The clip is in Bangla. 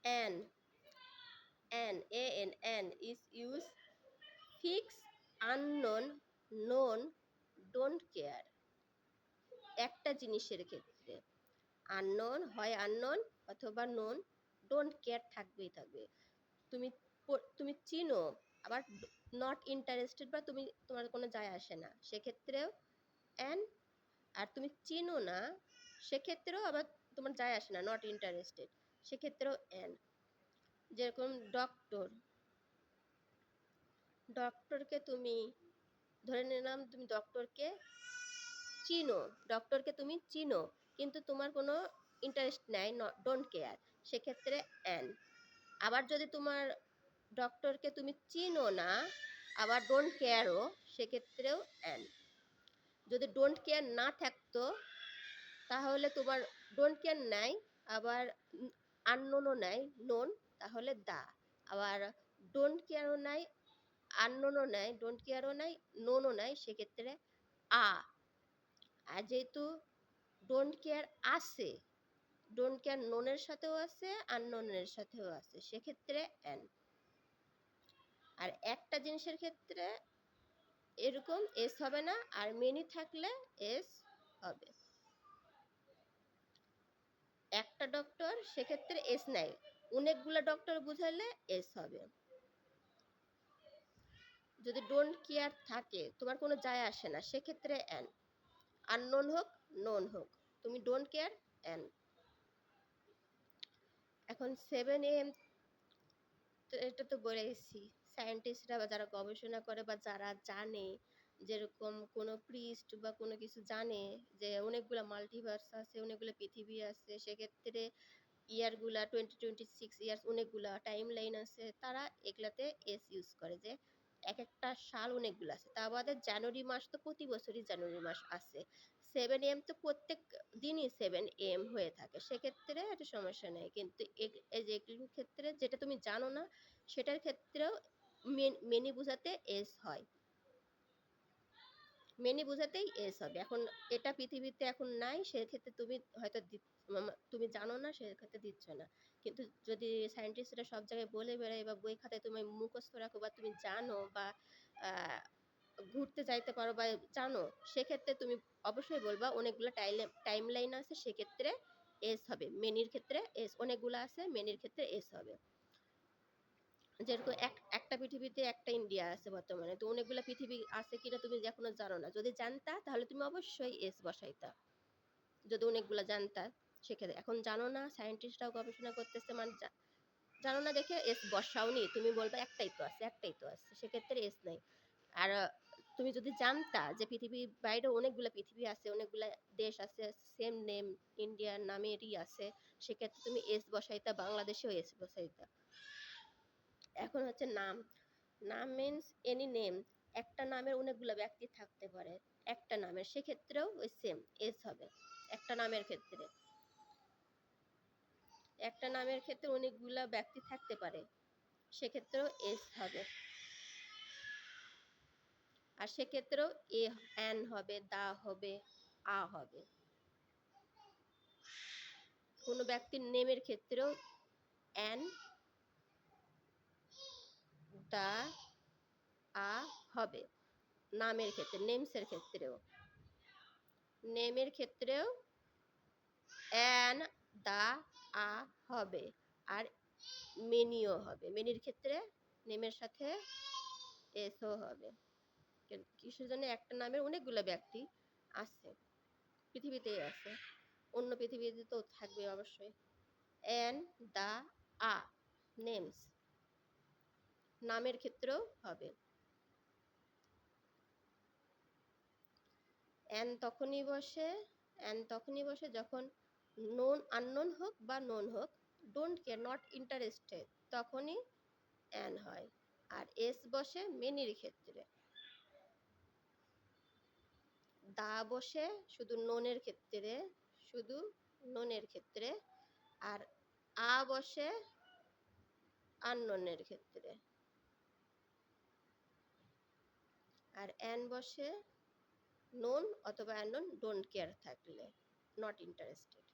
an is used fixed, unknown, known, don't care। একটা জিনিসের ক্ষেত্রে আননোন হয় আননোন অথবা নোন, ডোন্ট কেয়ার থাকবেই থাকবে। তুমি তুমি চিনো আবার নট ইন্টারেস্টেড বা তোমার কোনো যায় আসে না, সেক্ষেত্রেও অ্যান। আর তুমি চিনো না সেক্ষেত্রেও আবার তোমার যায় আসে না, নট ইন্টারেস্টেড, সেক্ষেত্রেও অ্যান। যেরকম ডক্টরকে তুমি ধরে নিলাম তুমি ডক্টরকে তুমি চিনো কিন্তু তোমার কোনো ইন্টারেস্ট নাই, ডোন্ট কেয়ার, সেক্ষেত্রে অ্যান। আবার যদি তোমার ডক্টরকে তুমি চিনো না আবার ডোন্ট কেয়ারও, সেক্ষেত্রেও অ্যান। যদি ডোন্ট কেয়ার না থাকতো তাহলে তোমার ডোন্ট কেয়ার নাই আবার আননোনও নাই, নোন, তাহলে দা। আবার ডোন্ট কেয়ারও নাই, আননোনও নাই, ডোন্ট কেয়ারও নাই, নোনও নাই, সেক্ষেত্রে আ। আর যেহেতু ডোন্ট কেয়ার আছে, ডোন্ট কেয়ার নোনের সাথেও আছে আননোনের সাথেও আছে, সেক্ষেত্রে অ্যান। আর একটা জিনিসের ক্ষেত্রে এরকম এস হবে না, আর মেনি থাকলে এস হবে। একটা ডক্টর সেক্ষেত্রে এস নাই, অনেকগুলো ডক্টর বুঝাইলে এস হবে। যদি ডোন্ট কেয়ার থাকে তোমার কোনো যায় আসে না, সেক্ষেত্রে অ্যান। আননোন হোক নোন হোক, তুমি ডোন্ট কেয়ার অ্যান। এখন 7am, এটা তো বলেছি সায়েন্টিস্টরা বা যারা গবেষণা করে বা যারা জানে, যেরকম কোনো প্রিস্ট বা কোনো কিছু জানে যে অনেকগুলো মাল্টিভার্স আছে, অনেকগুলো পৃথিবী আছে, সেক্ষেত্রে ইয়ারগুলা 2026 ইয়ার্স, অনেকগুলা টাইম লাইন আছে, তারা এগুলাতে এস ইউজ করে যে এক একটা সাল অনেকগুলো আছে। তা বাদে জানুয়ারি মাস তো প্রতি বছরই জানুয়ারি মাস আছে, 7am তো প্রত্যেক দিনই 7am হয়ে থাকে, সেক্ষেত্রে একটা সমস্যা নেই। কিন্তু এই যে এগুলোর ক্ষেত্রে যেটা তুমি জানো না সেটার ক্ষেত্রেও মেনি বোঝাতে এস হয়, মেনি বোঝাতেই এস হবে। এখন এটা পৃথিবীতে এখন নাই, সেক্ষেত্রে তুমি হয়তো তুমি জানো না, সেক্ষেত্রে দিচ্ছ না। কিন্তু যদি সায়েন্টিস্টরা সব জায়গায় বলে বেড়ায় বা বই খাতায় তুমি মুখস্থ রাখো বা তুমি জানো বা ঘুরতে যাইতে পারো বা জানো, সেক্ষেত্রে তুমি অবশ্যই বলবা অনেকগুলো টাইম লাইন আছে, সেক্ষেত্রে এস হবে। মেনির ক্ষেত্রে এস অনেকগুলো আছে, মেনির ক্ষেত্রে এস হবে। যেরকম একটা পৃথিবীতে একটা ইন্ডিয়া আছে বর্তমানে, তো অনেকগুলো পৃথিবী আছে কিনা তুমি এখনো জানো না, যদি জানতা তাহলে তুমি অবশ্যই এস বসাইতা, যদি অনেকগুলো জানতা। সেক্ষেত্রে এখন জানো না, সায়েন্টিস্টরাও গবেষণা করতেছে, মানে জানো না দেখে এস বসাওনি, তুমি বলবা একটাই তো আছে, একটাই তো আছে, সেক্ষেত্রে এস নাই। আর তুমি যদি জানতা যে পৃথিবীর বাইরে অনেকগুলো পৃথিবী আছে, অনেকগুলো দেশ আছে, সেম নেম ইন্ডিয়ার নামেরই আছে, সেক্ষেত্রে তুমি এস বসাইতা, বাংলাদেশেও এস বসাইতা। এখন হচ্ছে নাম। নাম মিন্স এনি নেম, একটা নামের অনেকগুলো ব্যক্তি থাকতে পারে, একটা নামের, সেক্ষেত্রেও ওই সেম এস হবে। একটা নামের ক্ষেত্রে অনেকগুলো ব্যক্তি থাকতে পারে, সেক্ষেত্রেও এস হবে। আর সেক্ষেত্রেও অ্যান হবে, দা হবে, আ হবে। কোনো ব্যক্তির নেমের ক্ষেত্রেও অ্যান, দা, আ হবে। নামের ক্ষেত্রে, নেমসের ক্ষেত্রেও অ্যান, দা, আ হবে। আর মেনিও হবে, মেনির ক্ষেত্রে নেমের সাথে এসও হবে। কিসের জন্য? একটা নামের অনেকগুলো ব্যক্তি আছে, পৃথিবীতেই আছে, অন্য পৃথিবীতে তো থাকবে অবশ্যই। অ্যান, দা, আ, নেমস, নামের ক্ষেত্রেও হবে। অ্যান তখনই বসে যখন নোন, আননোন হোক বা নোন হোক, ডোন্ট কেয়ার, নট ইন্টারেস্টেড, তখনই অ্যান হয়। আর এস বসে মেনির ক্ষেত্রে, দা বসে শুধু নোনের ক্ষেত্রে, আর আ বসে আননোনের ক্ষেত্রে, আর অ্যান বসে নোন অথবা অ্যাননোন, ডোন্ট কেয়ার থাকলে, নট ইন্টারেস্টেড।